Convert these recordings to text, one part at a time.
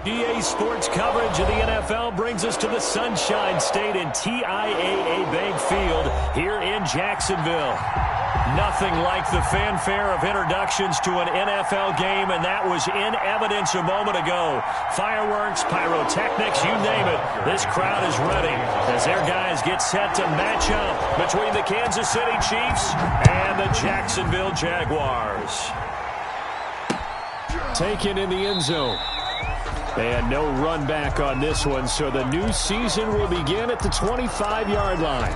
EA Sports coverage of the NFL brings us to the Sunshine State and TIAA Bank Field here in Jacksonville. Nothing like the fanfare of introductions to an NFL game, and that was in evidence a moment ago. Fireworks, pyrotechnics, you name it. This crowd is ready as their guys get set to match up between the Kansas City Chiefs and the Jacksonville Jaguars. Taken in the end zone. And no run back on this one, so the new season will begin at the 25-yard line.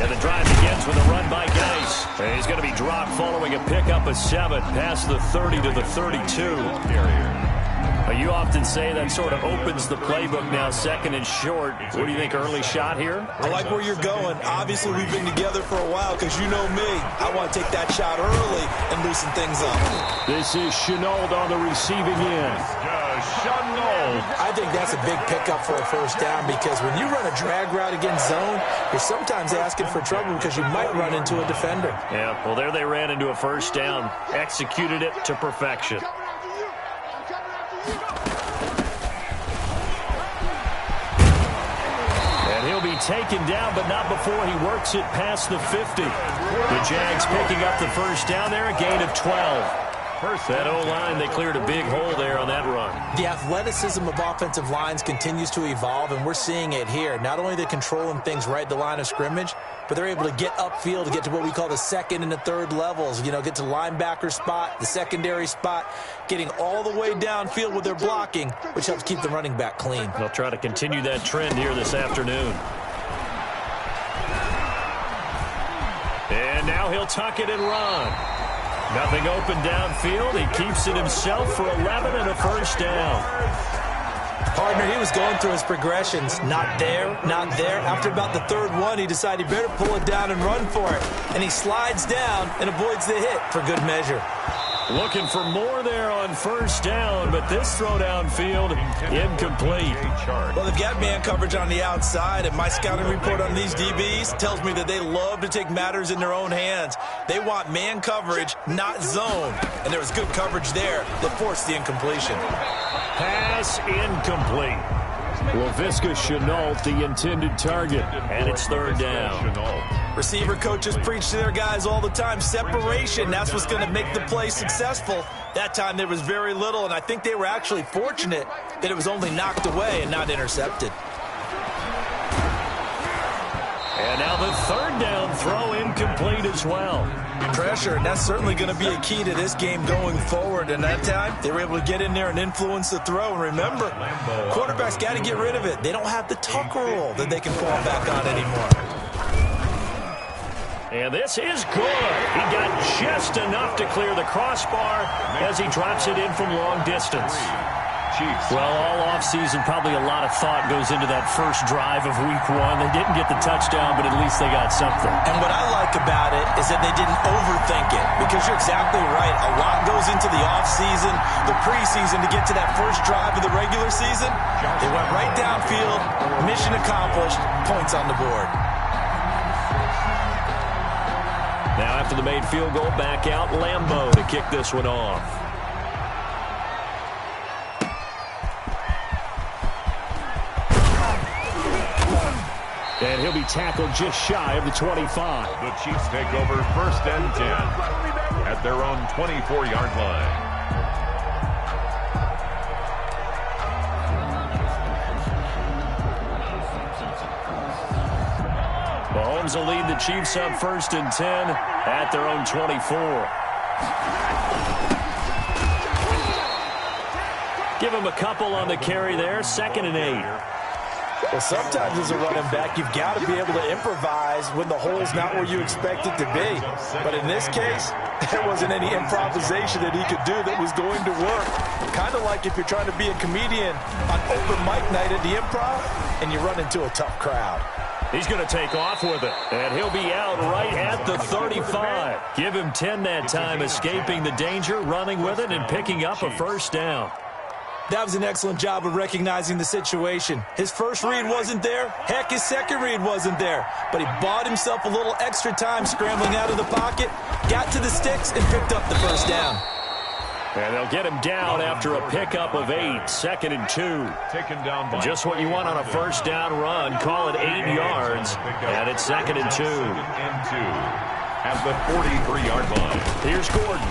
And the drive begins with a run by Geis. And he's going to be dropped following a pickup of 7 past the 30 to the 32. You often say that sort of opens the playbook now, second and short. What do you think, early shot here? I like where you're going. Obviously, we've been together for a while because you know me. I want to take that shot early and loosen things up. This is Chenault on the receiving end. I think that's a big pickup for a first down because when you run a drag route against zone, you're sometimes asking for trouble because you might run into a defender. Yeah, well, there they ran into a first down. Executed it to perfection. And he'll be taken down, but not before he works it past the 50. The Jags picking up the first down there, a gain of 12. That O-line, they cleared a big hole there on that run. The athleticism of offensive lines continues to evolve, and we're seeing it here. Not only are they controlling things right at the line of scrimmage, but they're able to get upfield to get to what we call the second and the third levels. You know, get to the linebacker spot, the secondary spot, getting all the way downfield with their blocking, which helps keep the running back clean. They'll try to continue that trend here this afternoon. And now he'll tuck it and run. Nothing open downfield. He keeps it himself for 11 and a first down. Partner, he was going through his progressions. Not there, not there. After about the third one, he decided he better pull it down and run for it. And he slides down and avoids the hit for good measure. Looking for more there on first down, but this throw downfield, incomplete. Well, they've got man coverage on the outside, and my scouting report on these DBs tells me that they love to take matters in their own hands. They want man coverage, not zone. And there was good coverage there that forced the incompletion. Pass incomplete. Laviska Chenault, the intended target, and it's third down. Receiver coaches preach to their guys all the time. Separation, that's what's going to make the play successful. That time there was very little, and I think they were actually fortunate that it was only knocked away and not intercepted. And now the third down throw incomplete as well. Pressure, and that's certainly going to be a key to this game going forward. And that time, they were able to get in there and influence the throw. And remember, quarterbacks got to get rid of it. They don't have the tuck rule that they can fall back on anymore. And this is good. He got just enough to clear the crossbar as he drops it in from long distance. Well, all offseason, probably a lot of thought goes into that first drive of week 1. They didn't get the touchdown, but at least they got something. And what I like about it is that they didn't overthink it, because you're exactly right. A lot goes into the offseason, the preseason to get to that first drive of the regular season. They went right downfield, mission accomplished, points on the board. Now after the made field goal, back out Lambeau to kick this one off. And he'll be tackled just shy of the 25. The Chiefs take over first and 10 at their own 24-yard line. Mahomes will lead the Chiefs up first and 10 at their own 24. Give him a couple on the carry there, 2nd and 8. Well, sometimes as a running back, you've got to be able to improvise when the hole's not where you expect it to be. But in this case, there wasn't any improvisation that he could do that was going to work. Kind of like if you're trying to be a comedian on open mic night at the Improv and you run into a tough crowd. He's going to take off with it, and he'll be out right at the 35. Give him 10 that time, escaping the danger, running with it, and picking up a first down. That was an excellent job of recognizing the situation. His first read wasn't there. Heck, his second read wasn't there. But he bought himself a little extra time scrambling out of the pocket, got to the sticks, and picked up the first down. And they'll get him down after a pickup of 8, 2nd and 2. Taken down by just what you want on a first down run. Call it 8 yards, and it's 2nd and 2. At the 43-yard line. Here's Gordon.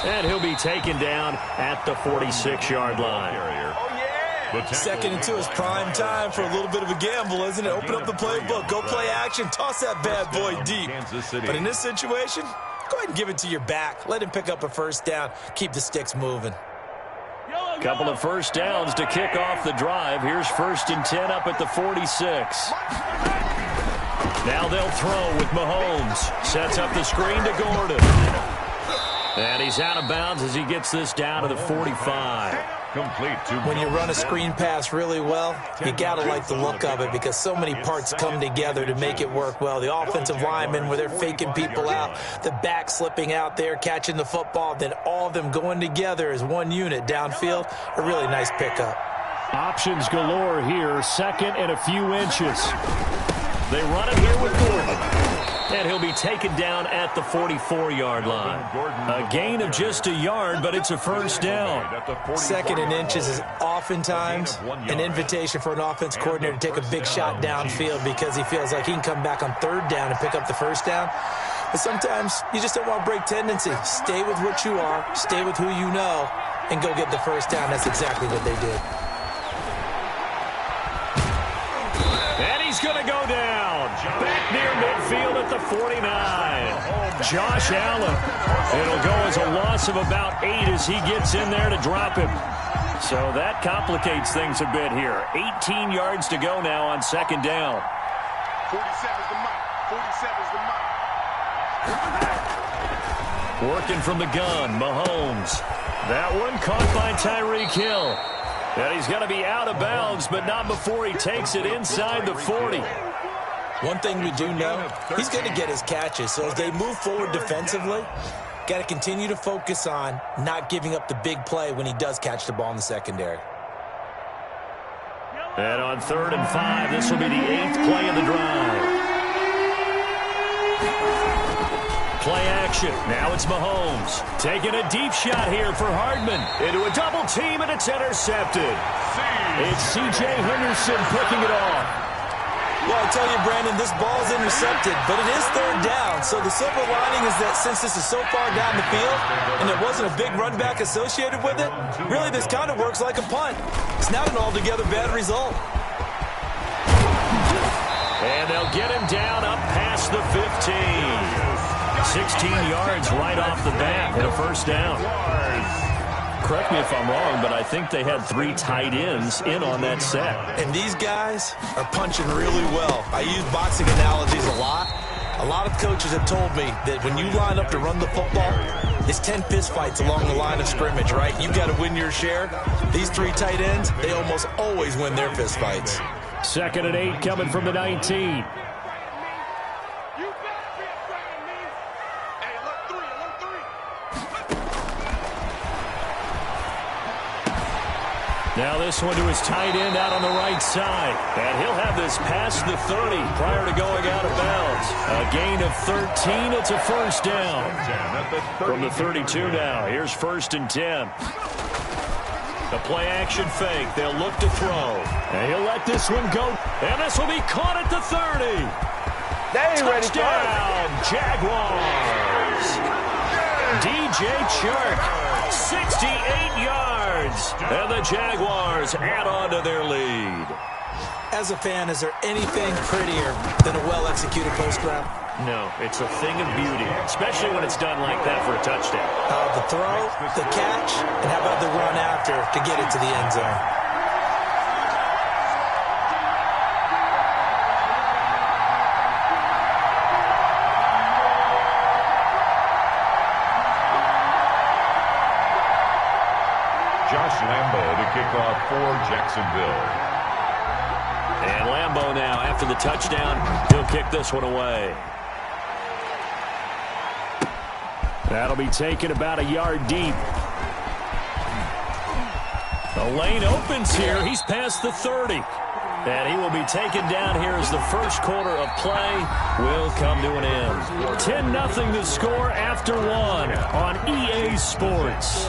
And he'll be taken down at the 46-yard line. 2nd and 2 is prime time for a little bit of a gamble, isn't it? Open up the playbook, go play action, toss that bad boy deep. But in this situation, go ahead and give it to your back. Let him pick up a first down. Keep the sticks moving. Couple of first downs to kick off the drive. Here's 1st and 10 up at the 46. Now they'll throw with Mahomes. Sets up the screen to Gordon. And he's out of bounds as he gets this down to the 45. Complete to when you run a screen pass really well, you got to like the look of it because so many parts come together to make it work well. The offensive linemen, where they're faking people out, the back slipping out there, catching the football, then all of them going together as one unit downfield. A really nice pickup. Options galore here, 2nd and a few inches. They run it here with Gordon. And he'll be taken down at the 44-yard line. A gain of just a yard, but it's a first down. 2nd and inches is oftentimes an invitation for an offense coordinator to take a big shot downfield because he feels like he can come back on 3rd down and pick up the first down. But sometimes you just don't want to break tendency. Stay with what you are, stay with who you know, and go get the first down. That's exactly what they did. And he's going to go down. Back near midfield at the 49. Josh Allen. It'll go as a loss of about 8 as he gets in there to drop him. So that complicates things a bit here. 18 yards to go now on 2nd down. 47's the mark. 47's the mark. Working from the gun, Mahomes. That one caught by Tyreek Hill. And he's going to be out of bounds, but not before he takes it inside the 40. One thing we do know, he's going to get his catches. So as they move forward defensively, got to continue to focus on not giving up the big play when he does catch the ball in the secondary. And on 3rd and 5, this will be the 8th play of the drive. Play action. Now it's Mahomes. Taking a deep shot here for Hardman. Into a double team, and it's intercepted. It's C.J. Henderson picking it off. Well, I tell you, Brandon, this ball's intercepted, but it is 3rd down. So the silver lining is that since this is so far down the field and there wasn't a big run back associated with it, really this kind of works like a punt. It's not an altogether bad result. And they'll get him down up past the 15. 16 yards right off the bat and a first down. Correct me if I'm wrong, but I think they had 3 tight ends in on that set. And these guys are punching really well. I use boxing analogies a lot. A lot of coaches have told me that when you line up to run the football, it's 10 fistfights along the line of scrimmage, right? You've got to win your share. These 3 tight ends, they almost always win their fistfights. 2nd and 8 coming from the 19. Now this one to his tight end out on the right side. And he'll have this past the 30 prior to going out of bounds. A gain of 13. It's a first down. From the 32 now. Here's 1st and 10. The play action fake. They'll look to throw. And he'll let this one go. And this will be caught at the 30. Touchdown, Jaguars. DJ Chark. 68 yards. And the Jaguars add on to their lead. As a fan, is there anything prettier than a well-executed post route? No, it's a thing of beauty, especially when it's done like that for a touchdown. The throw, the catch, and how about the run after to get it to the end zone? Lambeau to kick off for Jacksonville. And Lambeau now, after the touchdown, he'll kick this one away. That'll be taken about a yard deep. The lane opens here. He's past the 30. And he will be taken down here as the first quarter of play will come to an end. 10-0 the score after one on EA Sports.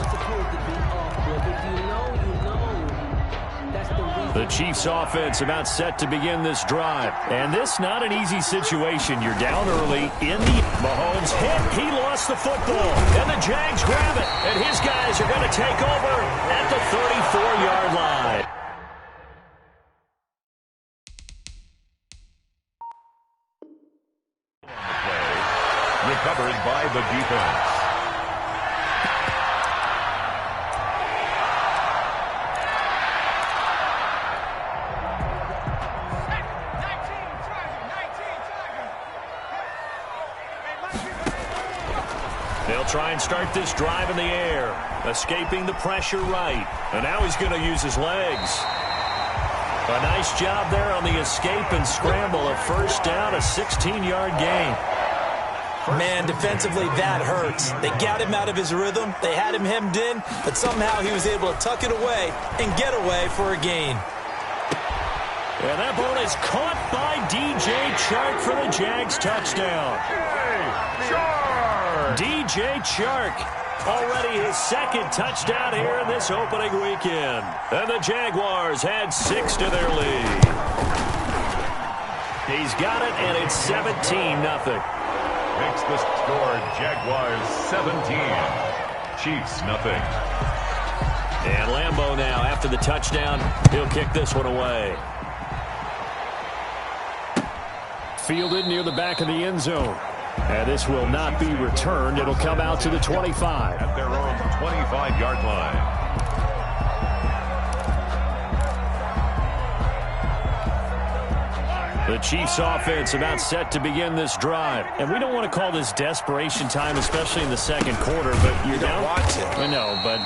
The Chiefs offense about set to begin this drive. And this not an easy situation. You're down early in the Mahomes hit. He lost the football. And the Jags grab it. And his guys are going to take over at the 34-yard line. Recovered by the defense. They'll try and start this drive in the air, escaping the pressure right. And now he's going to use his legs. A nice job there on the escape and scramble. A first down, a 16-yard gain. Man, defensively, that hurts. They got him out of his rhythm. They had him hemmed in, but somehow he was able to tuck it away and get away for a gain. And that ball is caught by DJ Chark for the Jags touchdown. DJ Chark, already his second touchdown here in this opening weekend. And the Jaguars had 6 to their lead. He's got it, and it's 17-0. Makes the score Jaguars 17. Chiefs nothing. And Lambeau now, after the touchdown, he'll kick this one away. Fielded near the back of the end zone. And this will not be returned. It'll come out to the 25. At their own 25-yard line. The Chiefs offense about set to begin this drive. And we don't want to call this desperation time, especially in the second quarter, but you're down. Watch it. I know, but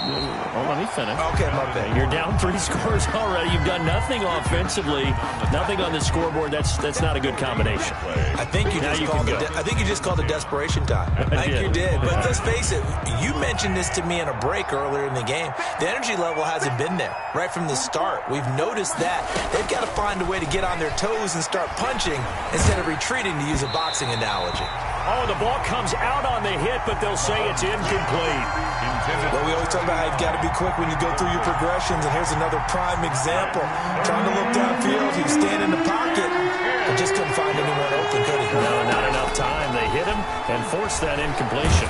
let me finish. Okay, my bad. You're down 3 scores already. You've done nothing offensively, nothing on the scoreboard. That's not a good combination. I think you just called it desperation time. I think you did. But let's face it, you mentioned this to me in a break earlier in the game. The energy level hasn't been there right from the start. We've noticed that. They've got to find a way to get on their toes and start punching instead of retreating, to use a boxing analogy. Oh, the ball comes out on the hit, but they'll say it's incomplete. Well, we always talk about how you've got to be quick when you go through your progressions, and here's another prime example. Trying to look downfield, he was standing in the pocket, but just couldn't find anyone open, could he? No, not enough time. They hit him and forced that incompletion.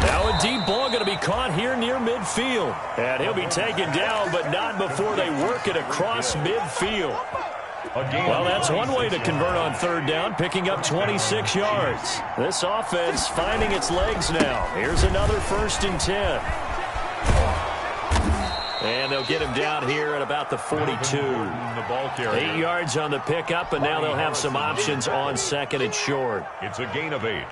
Now a deep ball going to be caught here near midfield. And he'll be taken down, but not before they work it across midfield. Well, that's one way to convert on third down, picking up 26 yards. This offense finding its legs now. Here's another 1st and 10. And they'll get him down here at about the 42. 8 yards on the pickup, and now they'll have some options on 2nd and short. It's a gain of 8.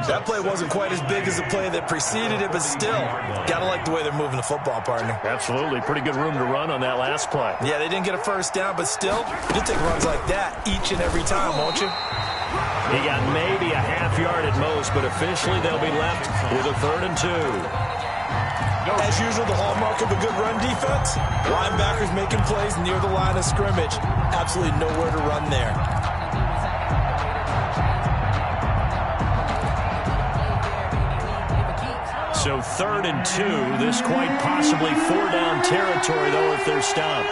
That play wasn't quite as big as the play that preceded it, but still, gotta like the way they're moving the football, partner. Absolutely. Pretty good room to run on that last play. Yeah, they didn't get a first down, but still, you'll take runs like that each and every time, won't you? He got maybe a half yard at most, but officially they'll be left with a 3rd and 2. As usual, the hallmark of a good run defense, linebackers making plays near the line of scrimmage. Absolutely nowhere to run there. So 3rd and 2. This quite possibly 4-down territory, though, if they're stopped.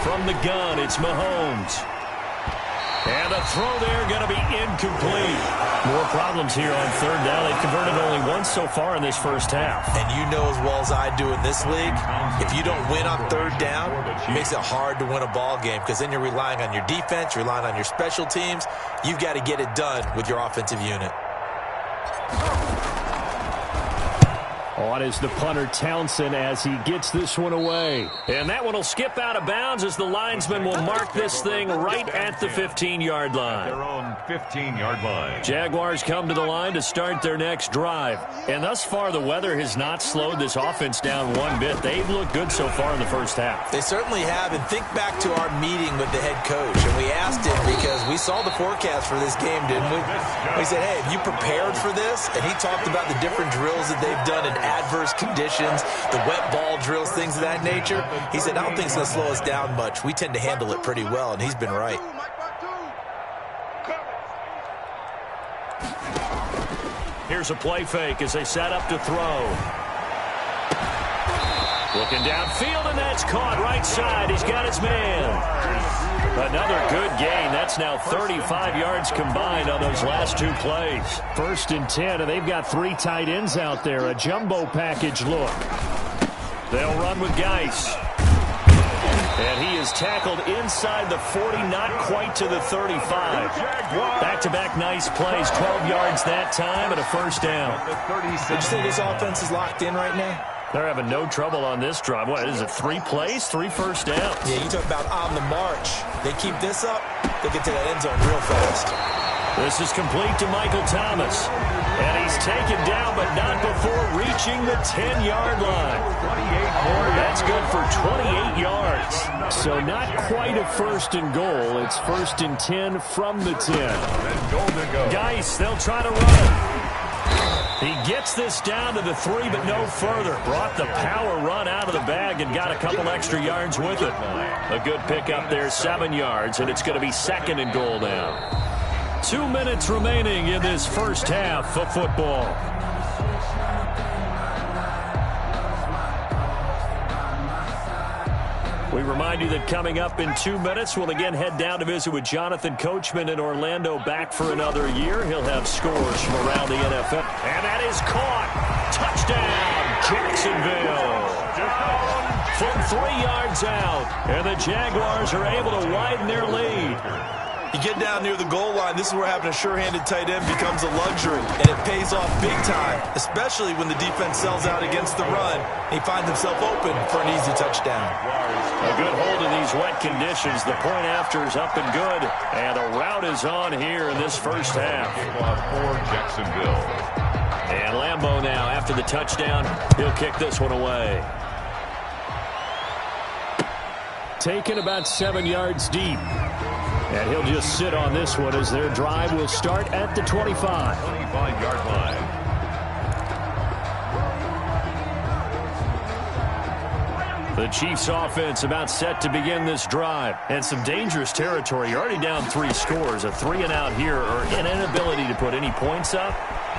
From the gun, it's Mahomes. And a throw there going to be incomplete. More problems here on 3rd down. They've converted only once so far in this first half. And you know as well as I do in this league, if you don't win on 3rd down, it makes it hard to win a ball game, because then you're relying on your defense, you're relying on your special teams. You've got to get it done with your offensive unit. On is the punter Townsend as he gets this one away. And that one will skip out of bounds as the linesman will mark this thing right at the 15-yard line. Their own 15-yard line. Jaguars come to the line to start their next drive. And thus far, the weather has not slowed this offense down one bit. They've looked good so far in the first half. They certainly have. And think back to our meeting with the head coach. And we asked him, because we saw the forecast for this game, didn't we? We said, hey, have you prepared for this? And he talked about the different drills that they've done in adverse conditions, the wet ball drills, things of that nature. He said, I don't think it's going to slow us down much. We tend to handle it pretty well, and he's been right. Here's a play fake as they set up to throw. Looking downfield, and that's caught right side. He's got his man. Another good gain. That's now 35 yards combined on those last two plays. 1st and 10, and they've got 3 tight ends out there. A jumbo package look. They'll run with Geis. And he is tackled inside the 40, not quite to the 35. Back-to-back nice plays, 12 yards that time, and a first down. Did you say this offense is locked in right now? They're having no trouble on this drive. What is it, 3 plays, 3 first downs? Yeah, you talk about on the march. They keep this up, they get to the end zone real fast. This is complete to Michael Thomas. And he's taken down, but not before reaching the 10-yard line. That's good for 28 yards. So not quite a 1st and goal. It's 1st and 10 from the 10. Geis, they'll try to run. He gets this down to the 3, but no further. Brought the power run out of the bag and got a couple extra yards with it. A good pickup there, 7 yards, and it's going to be 2nd and goal now. 2 minutes remaining in this first half of football. We remind you that coming up in 2 minutes, we'll again head down to visit with Jonathan Coachman in Orlando, back for another year. He'll have scores from around the NFL. And that is caught. Touchdown, Jacksonville. From 3 yards out. And the Jaguars are able to widen their lead. You get down near the goal line, this is where having a sure-handed tight end becomes a luxury, and it pays off big time, especially when the defense sells out against the run. He finds himself open for an easy touchdown. A good hold in these wet conditions. The point after is up and good, and the route is on here in this first half. For Jacksonville. And Lambeau now, after the touchdown, he'll kick this one away. Taken about 7 yards deep. And he'll just sit on this one as their drive will start at the 25. 25-yard line. The Chiefs offense about set to begin this drive. And some dangerous territory. You're already down 3 scores. A 3-and-out here, or an inability to put any points up.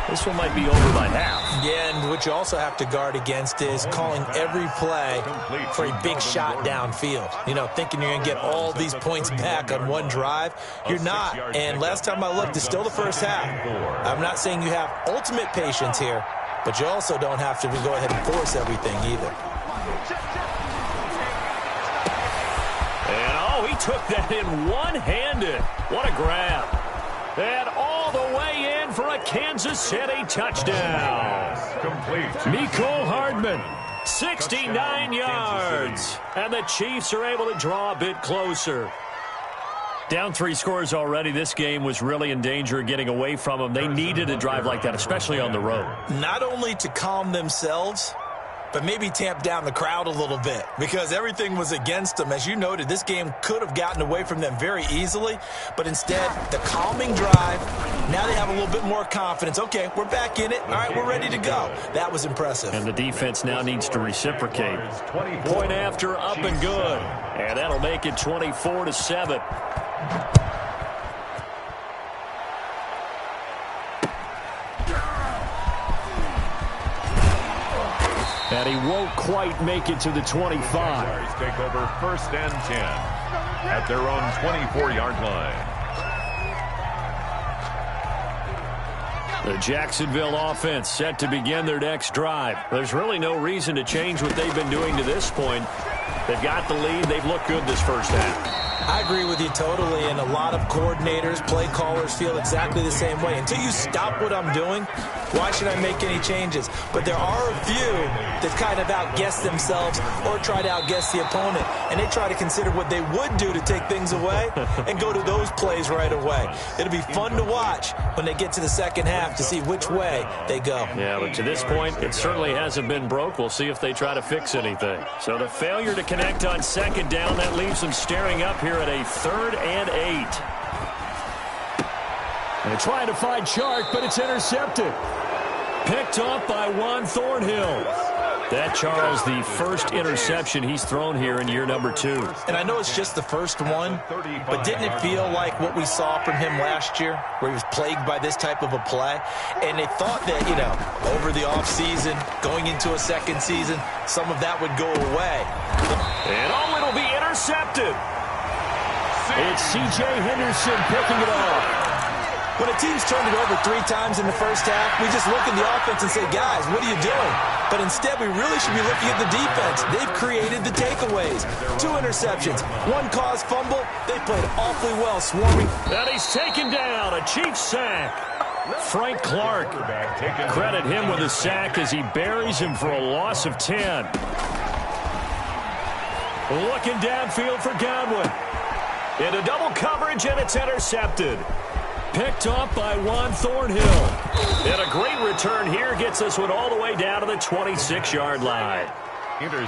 This one might be over by half. Yeah, and what you also have to guard against is calling every play for a big shot downfield. You know, thinking you're going to get all these points back on one drive. You're not. And last time I looked, it's still the first half. I'm not saying you have ultimate patience here, but you also don't have to go ahead and force everything either. And, oh, he took that in one-handed. What a grab. And all the way in for a Kansas City touchdown. Complete. Mecole Hardman, 69 yards. And the Chiefs are able to draw a bit closer. Down 3 scores already. This game was really in danger of getting away from them. They needed a drive like that, especially on the road. Not only to calm themselves, but maybe tamp down the crowd a little bit, because everything was against them. As you noted, this game could have gotten away from them very easily, but instead, the calming drive, now they have a little bit more confidence. Okay, we're back in it. All right, we're ready to go. That was impressive. And the defense now needs to reciprocate. Point after, up and good. And that'll make it 24-7. And he won't quite make it to the 25. Jaguars take over 1st and 10 at their own 24-yard line. The Jacksonville offense set to begin their next drive. There's really no reason to change what they've been doing to this point. They've got the lead. They've looked good this first half. I agree with you totally, and a lot of coordinators, play callers feel exactly the same way. Until you stop what I'm doing, why should I make any changes? But there are a few that kind of outguess themselves or try to outguess the opponent, and they try to consider what they would do to take things away and go to those plays right away. It'll be fun to watch when they get to the second half to see which way they go. Yeah, but to this point, it certainly hasn't been broke. We'll see if they try to fix anything. So the failure to connect on second down, that leaves them staring up here at a 3rd and 8. And trying to find Chark, but it's intercepted. Picked off by Juan Thornhill. That, Charles, the first interception he's thrown here in year number 2. And I know it's just the first one, but didn't it feel like what we saw from him last year, where he was plagued by this type of a play? And they thought that, over the offseason, going into a second season, some of that would go away. And it'll be intercepted. It's C.J. Henderson picking it off. When a team's turned it over 3 times in the first half, we just look at the offense and say, guys, what are you doing? But instead, we really should be looking at the defense. They've created the takeaways. 2 interceptions, 1 caused fumble. They played awfully well, swarming. And he's taken down, a Chiefs sack. Frank Clark, credit him with a sack as he buries him for a loss of 10. Looking downfield for Godwin. Into double coverage, and it's intercepted. Picked off by Juan Thornhill. And a great return here gets us one all the way down to the 26-yard line.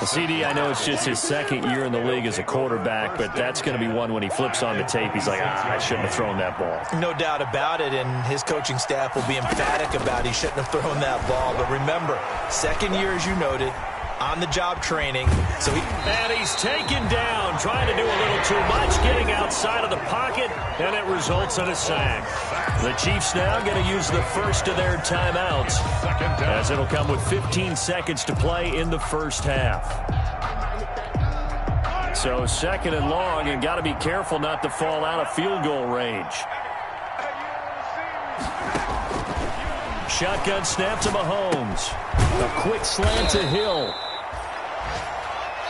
CD, I know it's just his second year in the league as a quarterback, but that's going to be one when he flips on the tape. He's like, I shouldn't have thrown that ball. No doubt about it, and his coaching staff will be emphatic about he shouldn't have thrown that ball. But remember, second year, as you noted, on-the-job training. And he's taken down, trying to do a little too much, getting outside of the pocket, and it results in a sack. The Chiefs now going to use the first of their timeouts, as it'll come with 15 seconds to play in the first half. So second and long, and got to be careful not to fall out of field goal range. Shotgun snap to Mahomes. A quick slant to Hill.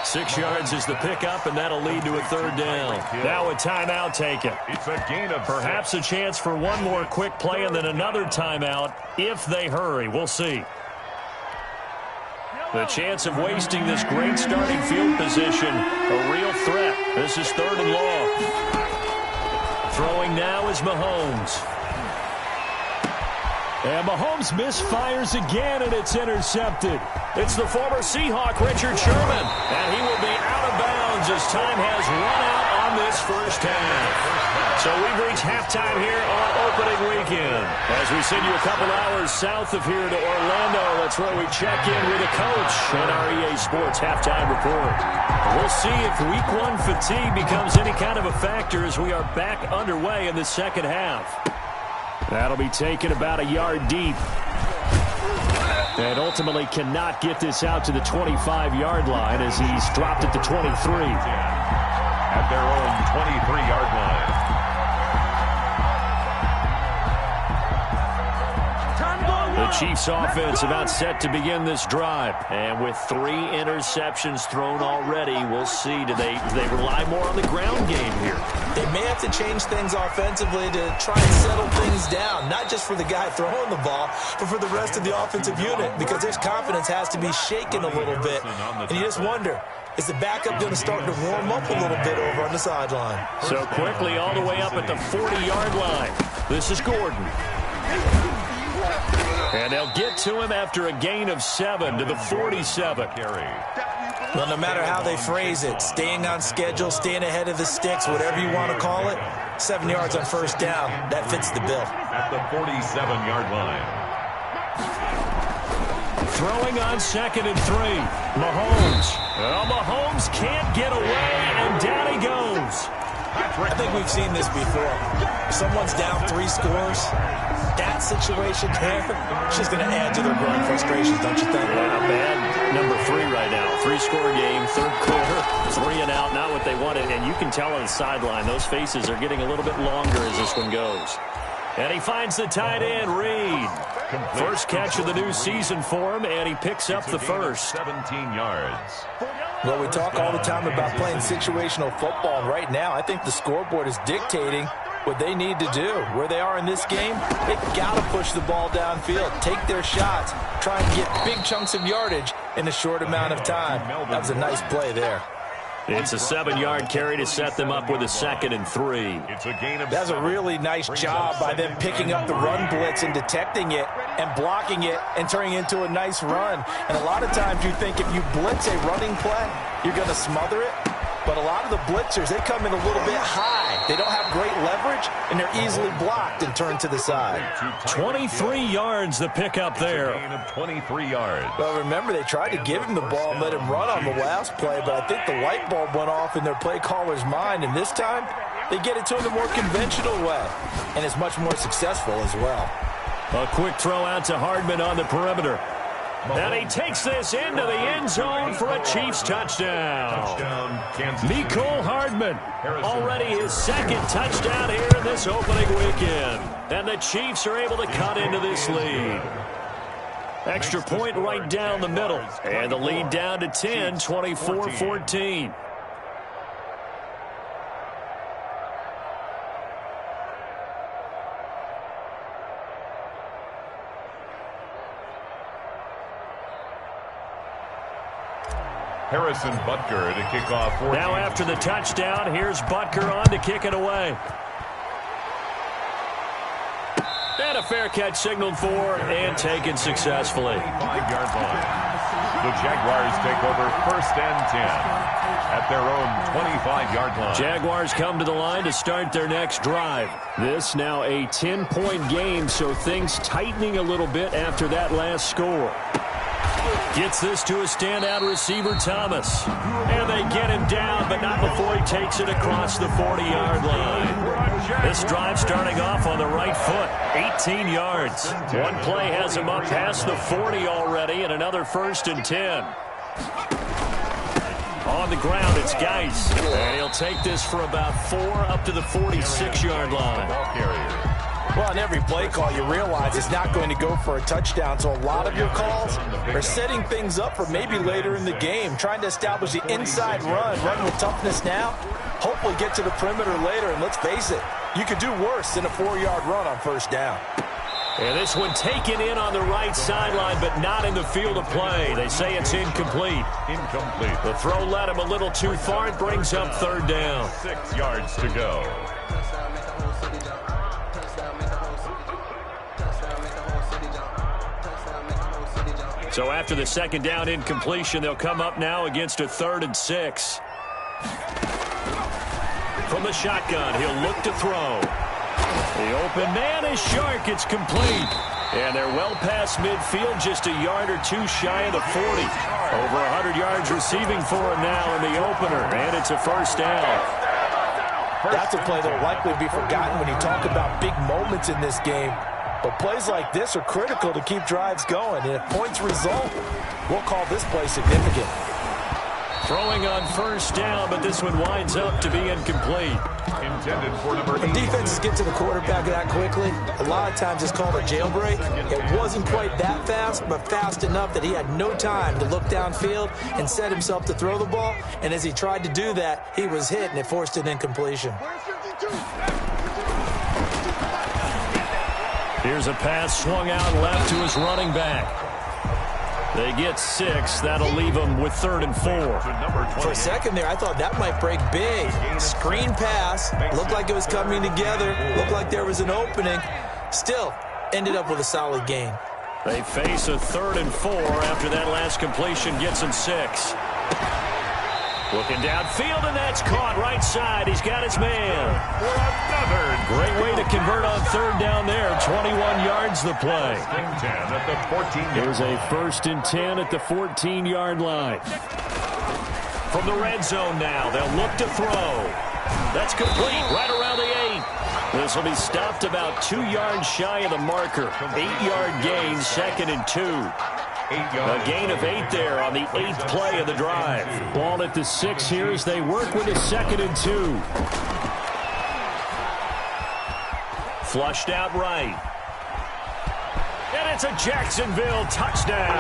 6 yards is the pickup, and that'll lead to a third down. Now a timeout taken. It's a gain of perhaps a chance for one more quick play and then another timeout if they hurry. We'll see. The chance of wasting this great starting field position, a real threat. This is third and long. Throwing now is Mahomes. And Mahomes misfires again, and it's intercepted. It's the former Seahawk, Richard Sherman. And he will be out of bounds as time has run out on this first half. So we've reached halftime here on opening weekend. As we send you a couple hours south of here to Orlando, that's where we check in with a coach and our EA Sports halftime report. We'll see if week 1 fatigue becomes any kind of a factor as we are back underway in the second half. That'll be taken about a yard deep. And ultimately cannot get this out to the 25-yard line as he's dropped at the 23. At their own 23-yard line. The Chiefs offense about set to begin this drive. And with 3 interceptions thrown already, we'll see. Do they rely more on the ground game here? They may have to change things offensively to try and settle things down, not just for the guy throwing the ball, but for the rest of the offensive unit, because their confidence has to be shaken a little bit. And you just wonder, is the backup going to start to warm up a little bit over on the sideline? So quickly all the way up at the 40-yard line. This is Gordon. And they'll get to him after a gain of 7 to the 47. Well, no matter how they phrase it, staying on schedule, staying ahead of the sticks, whatever you want to call it, 7 yards on first down, that fits the bill. At the 47-yard line. Throwing on 2nd and 3. Mahomes. Well, Mahomes can't get away, and down he goes. I think we've seen this before. If someone's down 3 scores, that situation there, it's just going to add to their growing frustrations, don't you think? Yeah, bad number 3 right now. 3-score game, third quarter, 3 and out, not what they wanted. And you can tell on the sideline, those faces are getting a little bit longer as this one goes. And he finds the tight end, Reed. First catch of the new season for him, and he picks up the first. 17 yards. Well, we talk all the time about playing situational football. Right now, I think the scoreboard is dictating what they need to do. Where they are in this game, they've got to push the ball downfield, take their shots, try and get big chunks of yardage in a short amount of time. That was a nice play there. It's a 7-yard carry to set them up with a 2nd and 3. It's a gain of That's a really nice job by them picking up the run blitz and detecting it and blocking it and turning it into a nice run. And a lot of times you think if you blitz a running play, you're going to smother it. But a lot of the blitzers, they come in a little bit high. They don't have great leverage, and they're easily blocked and turned to the side. 23 yards the pickup there. Gain of 23 yards. Well, remember, they tried to give him the ball and let him run on the last play, but I think the light bulb went off in their play caller's mind, and this time they get it to him the more conventional way, and it's much more successful as well. A quick throw out to Hardman on the perimeter. And he takes this into the end zone for a Chiefs touchdown. Mecole Hardman, already his second touchdown here in this opening weekend. And the Chiefs are able to cut into this lead. Extra point right down the middle. And the lead down to 10, 24-14. Harrison Butker to kick off. Now after the touchdown, here's Butker on to kick it away. And a fair catch signaled for and taken successfully. 5-yard line. The Jaguars take over 1st and 10 at their own 25-yard line. Jaguars come to the line to start their next drive. This now a 10-point game, so things tightening a little bit after that last score. Gets this to a standout receiver, Thomas. And they get him down, but not before he takes it across the 40-yard line. This drive starting off on the right foot, 18 yards. One play has him up past the 40 already, and another 1st and 10. On the ground, it's Geis. And he'll take this for about 4 up to the 46-yard line. Well, on every play call, you realize it's not going to go for a touchdown, so a lot of your calls are setting things up for maybe later in the game, trying to establish the inside run with toughness now, hopefully get to the perimeter later, and let's face it, you could do worse than a 4-yard run on 1st down. And this one taken in on the right sideline, but not in the field of play. They say it's incomplete. Incomplete. The throw led him a little too far. It brings up 3rd down. 6 yards to go. So after the 2nd down incompletion, they'll come up now against a 3rd and 6. From the shotgun, he'll look to throw. The open man is Shark. It's complete. And they're well past midfield, just a yard or two shy of the 40. Over 100 yards receiving for him now in the opener, and it's a 1st down. That's a play that will likely be forgotten when you talk about big moments in this game. But plays like this are critical to keep drives going. And if points result, we'll call this play significant. Throwing on 1st down, but this one winds up to be incomplete. Intended for number 8. When defenses get to the quarterback that quickly, a lot of times it's called a jailbreak. It wasn't quite that fast, but fast enough that he had no time to look downfield and set himself to throw the ball. And as he tried to do that, he was hit, and it forced an incompletion. Here's a pass swung out left to his running back. They get 6. That'll leave them with 3rd and 4. For a second there, I thought that might break big. Screen pass. Looked like it was coming together. Looked like there was an opening. Still, ended up with a solid gain. They face a 3rd and 4 after that last completion gets them 6. Looking downfield, and that's caught right side. He's got his man. Great way to convert on 3rd down there. 21 yards the play. Here's a 1st and 10 at the 14-yard line. From the red zone now, they'll look to throw. That's complete right around the 8. This will be stopped about 2 yards shy of the marker. 8-yard gain, 2nd and 2. A gain of 8 there on the 8th play of the drive. Ball at the 6 here as they work with a 2nd and 2. Flushed out right. And it's a Jacksonville touchdown.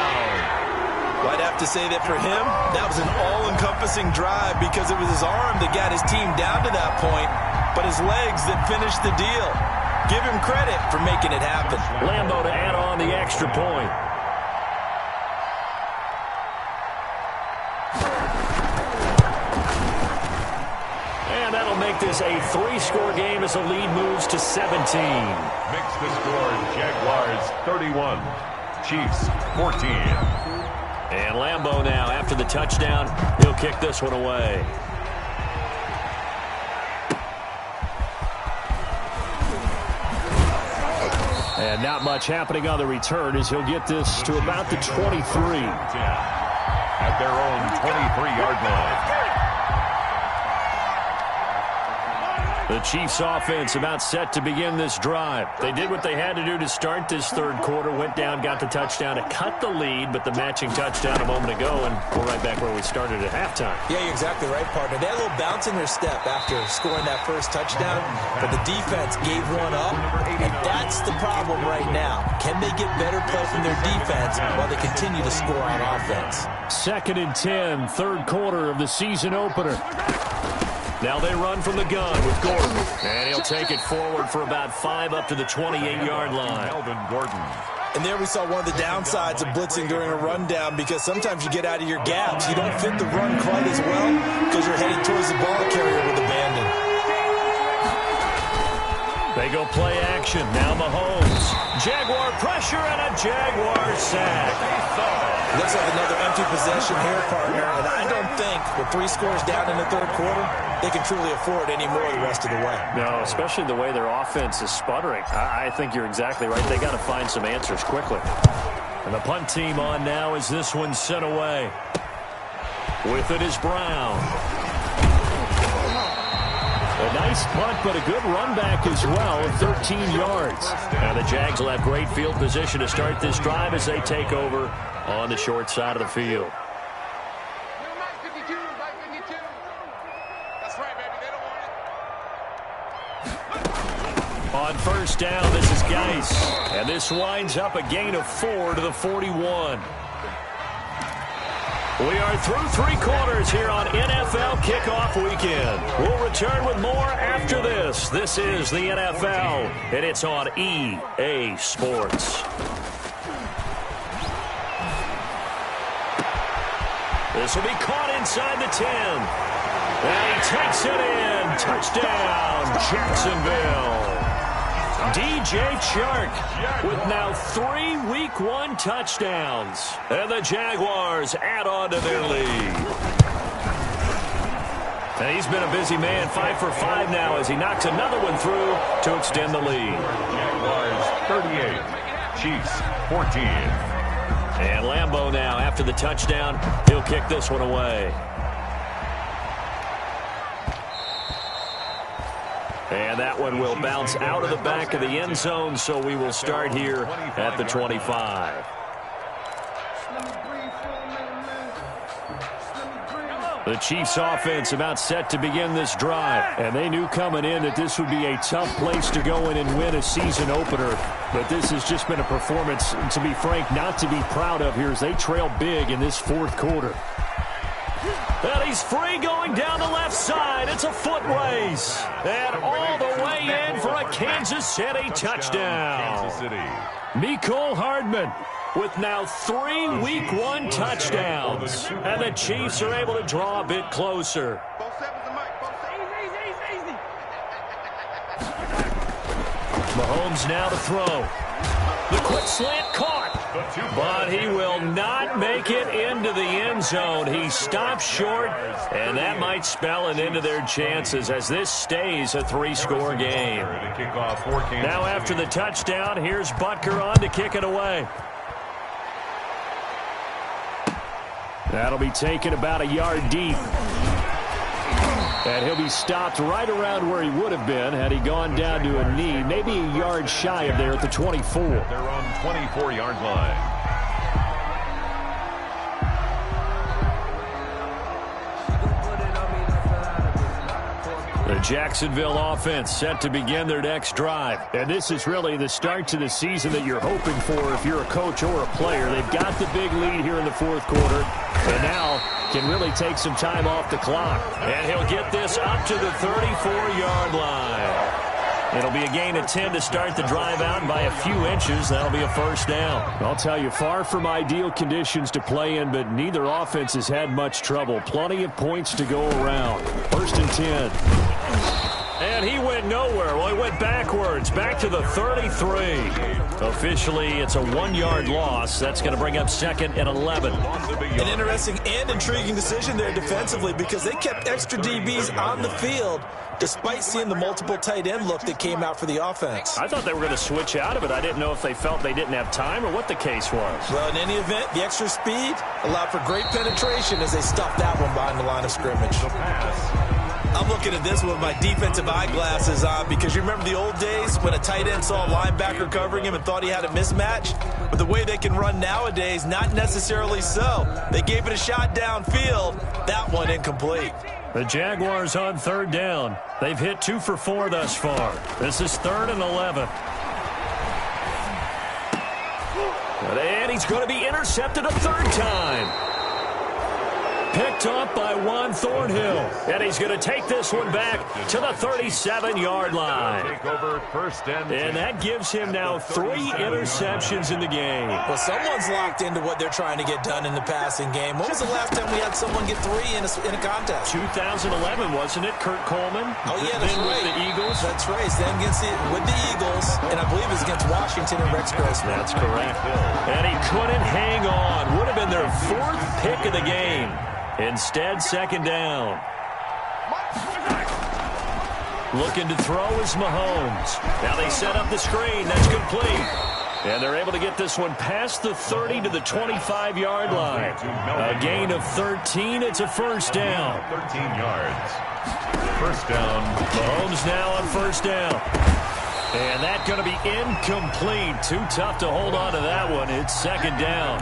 Well, I'd have to say that for him, that was an all-encompassing drive because it was his arm that got his team down to that point, but his legs that finished the deal. Give him credit for making it happen. Lambo to add on the extra point. That'll make this a 3-score game as the lead moves to 17. Makes the score Jaguars 31, Chiefs 14. And Lambo now, after the touchdown, he'll kick this one away. And not much happening on the return as he'll get this to about the 23. At their own 23-yard line. The Chiefs offense about set to begin this drive. They did what they had to do to start this third quarter, went down, got the touchdown to cut the lead, but the matching touchdown a moment ago, and we're right back where we started at halftime. Yeah, you're exactly right, partner. They had a little bounce in their step after scoring that first touchdown, but the defense gave one up, and that's the problem right now. Can they get better play from their defense while they continue to score on offense? 2nd and 10, third quarter of the season opener. Now they run from the gun with Gordon. And he'll take it forward for about 5 up to the 28-yard line. Melvin Gordon. And there we saw one of the downsides of blitzing during a rundown, because sometimes you get out of your gaps. You don't fit the run quite as well because you're headed towards the ball carrier with abandon. They go play action. Now Mahomes. Jaguar pressure and a Jaguar sack. Looks like another empty possession here, partner, and I don't think with 3 scores down in the third quarter, they can truly afford any more the rest of the way. No, especially the way their offense is sputtering. I think you're exactly right. They got to find some answers quickly. And the punt team on now as this one's sent away. With it is Brown. A nice punt, but a good run back as well, 13 yards. Now the Jags will have great field position to start this drive as they take over on the short side of the field. That's right, baby. They don't want it. On first down, this is Geis. And this winds up a gain of 4 to the 41. We are through 3 quarters here on NFL Kickoff Weekend. We'll return with more after this. This is the NFL, and it's on EA Sports. This will be caught inside the 10. And he takes it in. Touchdown, Jacksonville. DJ Chark with now 3 Week 1 touchdowns. And the Jaguars add on to their lead. And he's been a busy man, 5 for 5 now as he knocks another one through to extend the lead. Jaguars 38, Chiefs 14. And Lambeau now, after the touchdown, he'll kick this one away. And that one will bounce out of the back of the end zone, so we will start here at the 25. The Chiefs offense about set to begin this drive. And they knew coming in that this would be a tough place to go in and win a season opener. But this has just been a performance, to be frank, not to be proud of here as they trail big in this fourth quarter. And he's free going down the left side. It's a foot race. And all the way in for a Kansas City touchdown. Kansas City. Mecole Hardman with now 3 Week 1 touchdowns. And the Chiefs are able to draw a bit closer. Mahomes now to throw. The quick slant caught. But he will not make it into the end zone. He stops short, and that might spell an end to their chances as this stays a 3-score game. Now after the touchdown, here's Butker on to kick it away. That'll be taken about a yard deep. And he'll be stopped right around where he would have been had he gone down to a knee, maybe a yard shy of there at the 24. Their own 24-yard line. The Jacksonville offense set to begin their next drive. And this is really the start to the season that you're hoping for if you're a coach or a player. They've got the big lead here in the fourth quarter. And now can really take some time off the clock. And he'll get this up to the 34-yard line. It'll be a gain of 10 to start the drive out, and by a few inches, that'll be a first down. I'll tell you, far from ideal conditions to play in, but neither offense has had much trouble. Plenty of points to go around. First and 10. And And he went nowhere. Well, he went backwards, back to the 33. Officially, it's a 1-yard loss. That's going to bring up 2nd and 11. An interesting and intriguing decision there defensively because they kept extra DBs on the field despite seeing the multiple tight end look that came out for the offense. I thought they were going to switch out of it. I didn't know if they felt they didn't have time or what the case was. Well, in any event, the extra speed allowed for great penetration as they stuffed that one behind the line of scrimmage. I'm looking at this with my defensive eyeglasses on because you remember the old days when a tight end saw a linebacker covering him and thought he had a mismatch? But the way they can run nowadays, not necessarily so. They gave it a shot downfield. That one incomplete. The Jaguars on 3rd down. They've hit 2 for 4 thus far. This is 3rd and 11. And he's going to be intercepted a 3rd time. Picked up by Juan Thornhill. And he's going to take this one back to the 37-yard line. Take over 1st and 10. And that gives him now 3 interceptions in the game. Well, someone's locked into what they're trying to get done in the passing game. When was the last time we had someone get 3 in a contest? 2011, wasn't it? Kurt Coleman? Oh, yeah, that's then right. With the Eagles? That's right. Then with the Eagles, and I believe it's against Washington and Rex Grossman. That's correct. And he couldn't hang on. Would have been their 4th pick of the game. Instead, 2nd down. Looking to throw is Mahomes. Now they set up the screen. That's complete. And they're able to get this one past the 30 to the 25-yard line. A gain of 13. It's a 1st down. 13 yards. 1st down. Mahomes now on 1st down. And that's going to be incomplete. Too tough to hold on to that one. It's 2nd down.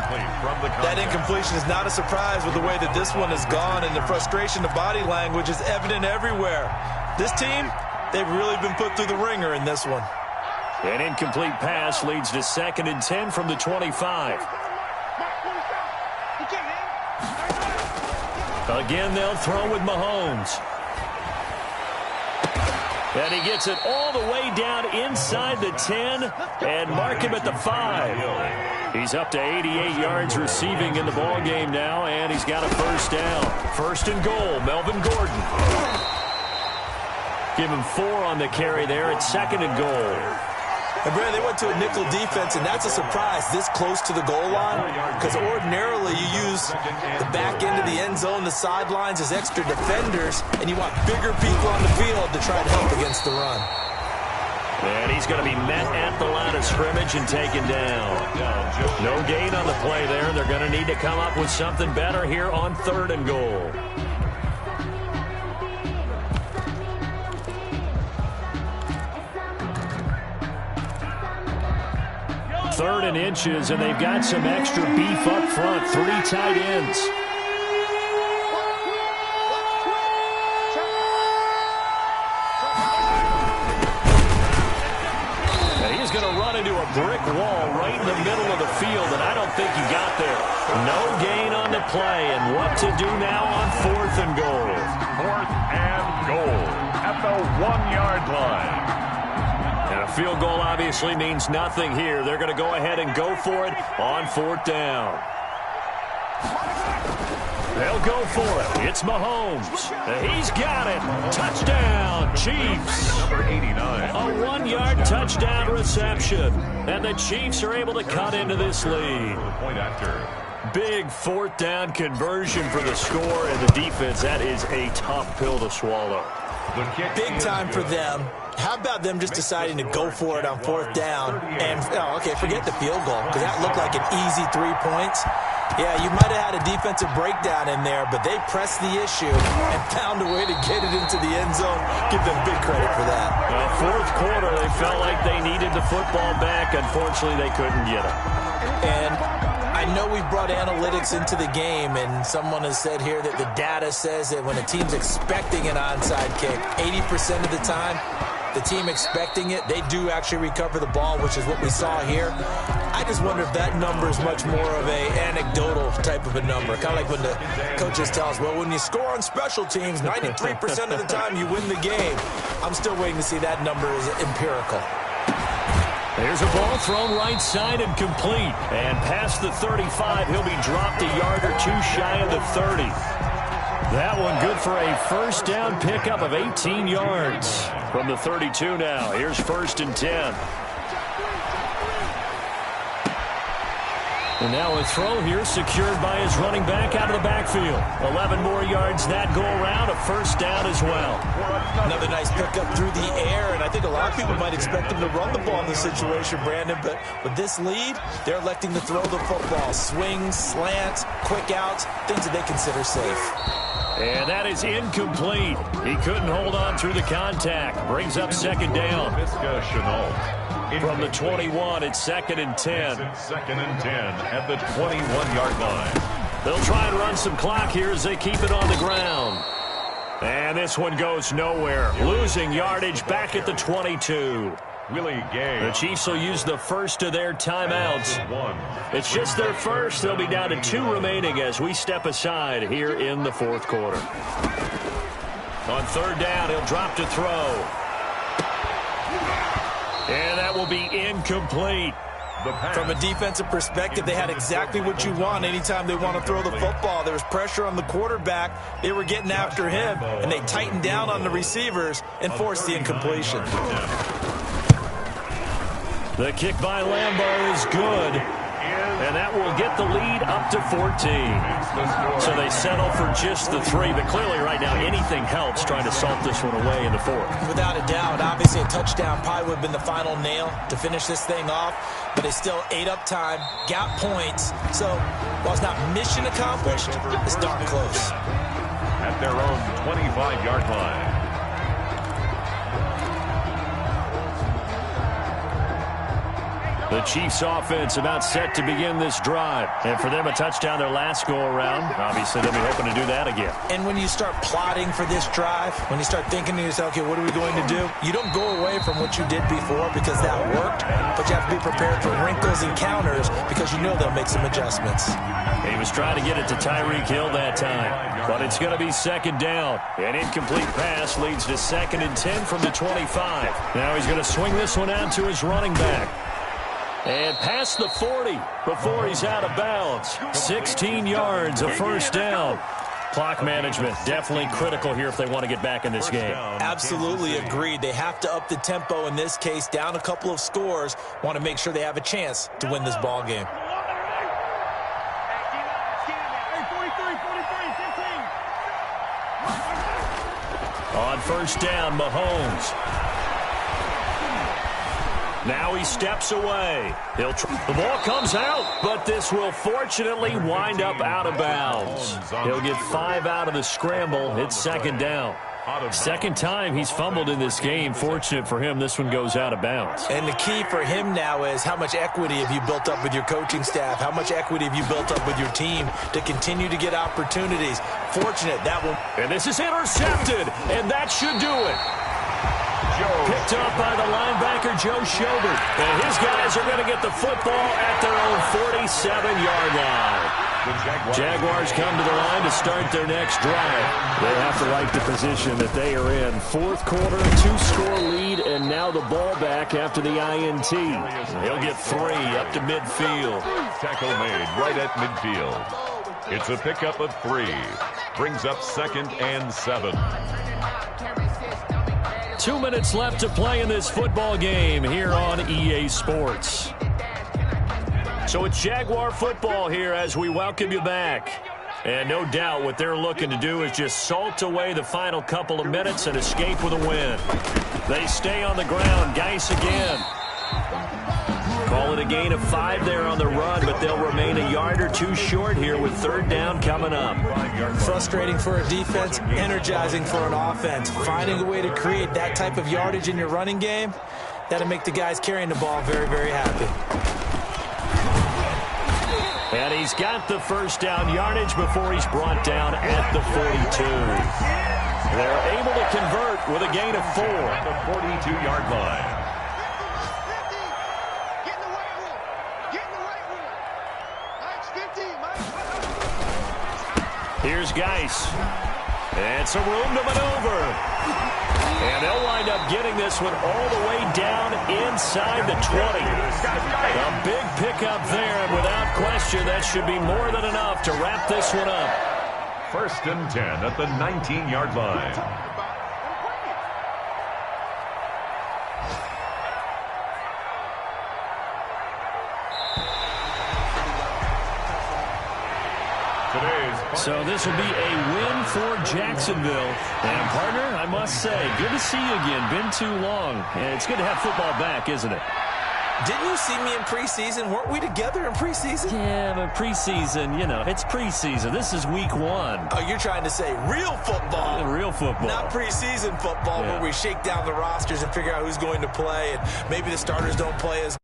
That incompletion is not a surprise with the way that this one has gone, and the frustration, the body language is evident everywhere. This team, they've really been put through the ringer in this one. An incomplete pass leads to 2nd and 10 from the 25. Again, they'll throw with Mahomes. And he gets it all the way down inside the 10 and mark him at the 5. He's up to 88 yards receiving in the ball game now, and he's got a 1st down. 1st and goal, Melvin Gordon. Give him 4 on the carry there. It's 2nd and goal. And Brad, they went to a nickel defense, and that's a surprise this close to the goal line because ordinarily you use the back end of the end zone, the sidelines as extra defenders, and you want bigger people on the field to try to help against the run. And he's going to be met at the line of scrimmage and taken down. No gain on the play there. They're going to need to come up with something better here on 3rd and goal. 3rd and inches, and they've got some extra beef up front. 3 tight ends. And he's going to run into a brick wall right in the middle of the field, and I don't think he got there. No gain on the play, and what to do now on 4th and goal. 4th and goal at the 1-yard line. And a field goal obviously means nothing here. They're going to go ahead and go for it on 4th down. They'll go for it. It's Mahomes. He's got it. Touchdown, Chiefs. Number 89. A 1-yard touchdown reception. And the Chiefs are able to cut into this lead. Point after. Big 4th down conversion for the score, and the defense, that is a tough pill to swallow. Big time for them. How about them just deciding to go for it on 4th down? And, forget the field goal, because that looked like an easy 3 points. Yeah, you might have had a defensive breakdown in there, but they pressed the issue and found a way to get it into the end zone. Give them big credit for that. Well, 4th quarter, they felt like they needed the football back. Unfortunately, they couldn't get it. And I know we've brought analytics into the game, and someone has said here that the data says that when a team's expecting an onside kick, 80% of the time, the team expecting it, they do actually recover the ball, which is what we saw here. I just wonder if that number is much more of a anecdotal type of a number. Kind of like when the coaches tell us, well, when you score on special teams, 93% of the time you win the game. I'm still waiting to see that number is empirical. There's a ball thrown right side and complete. And past the 35, he'll be dropped a yard or two shy of the 30. That one good for a first down pickup of 18 yards. From the 32 now, here's 1st and 10. And now a throw here secured by his running back out of the backfield. 11 more yards that go around, a first down as well. Another nice pickup through the air, and I think a lot of people might expect him to run the ball in this situation, Brandon, but with this lead, they're electing to throw the football. Swings, slants, quick outs, things that they consider safe. And that is incomplete. He couldn't hold on through the contact. Brings up 2nd down. From the 21, it's 2nd and 10. 2nd and 10 at the 21-yard line. They'll try and run some clock here as they keep it on the ground. And this one goes nowhere. Losing yardage back at the 22. The Chiefs will use the first of their timeouts. It's just their first. They'll be down to 2 remaining as we step aside here in the 4th quarter. On 3rd down, he'll drop to throw. And that will be incomplete. From a defensive perspective, they had exactly what you want anytime they want to throw the football. There was pressure on the quarterback. They were getting after him, and they tightened down on the receivers and forced the incompletion. The kick by Lambeau is good, and that will get the lead up to 14. So they settle for just the 3, but clearly right now anything helps trying to salt this one away in the 4th. Without a doubt, obviously a touchdown probably would have been the final nail to finish this thing off, but they still ate up time, got points. So while it's not mission accomplished, it's darn close. At their own 25-yard line. The Chiefs offense about set to begin this drive. And for them, a touchdown their last go-around. Obviously, they'll be hoping to do that again. And when you start plotting for this drive, when you start thinking to yourself, okay, what are we going to do? You don't go away from what you did before because that worked, but you have to be prepared for wrinkles and counters because you know they'll make some adjustments. He was trying to get it to Tyreek Hill that time, but it's going to be 2nd down. An incomplete pass leads to 2nd and 10 from the 25. Now he's going to swing this one out to his running back. And past the 40 before he's out of bounds. 16 yards, a first down. Clock management definitely critical here if they want to get back in this game. Absolutely agreed. They have to up the tempo in this case, down a couple of scores. Want to make sure they have a chance to win this ball game. On 1st down, Mahomes. Now he steps away. The ball comes out, but this will fortunately wind up out of bounds. He'll get 5 out of the scramble. It's 2nd down. 2nd time he's fumbled in this game. Fortunate for him, this one goes out of bounds. And the key for him now is how much equity have you built up with your coaching staff? How much equity have you built up with your team to continue to get opportunities? Fortunate that will. And this is intercepted, and that should do it. Picked up by the linebacker, Joe Schobert. And his guys are going to get the football at their own 47-yard line. Jaguars come to the line to start their next drive. They have to like the position that they are in. 4th quarter, 2-score lead, and now the ball back after the INT. He'll get 3 up to midfield. Tackle made right at midfield. It's a pickup of 3. Brings up 2nd and 7. 2 minutes left to play in this football game here on EA Sports. So it's Jaguar football here as we welcome you back. And no doubt what they're looking to do is just salt away the final couple of minutes and escape with a win. They stay on the ground. Geis again. Call it a gain of 5 there on the run, but they'll remain a yard or 2 short here with 3rd down coming up. Frustrating for a defense, energizing for an offense. Finding a way to create that type of yardage in your running game, that'll make the guys carrying the ball very, very happy. And he's got the first down yardage before he's brought down at the 42. They're able to convert with a gain of 4 at the 42-yard line. Here's Geis. And some room to maneuver. And they'll wind up getting this one all the way down inside the 20. A big pickup there, and without question, that should be more than enough to wrap this one up. First and 10 at the 19-yard line. So this will be a win for Jacksonville. And, partner, I must say, good to see you again. Been too long. And it's good to have football back, isn't it? Didn't you see me in preseason? Weren't we together in preseason? Yeah, but preseason, you know, it's preseason. This is week 1. Oh, you're trying to say real football. Real football. Not preseason football where we shake down the rosters and figure out who's going to play, and maybe the starters don't play as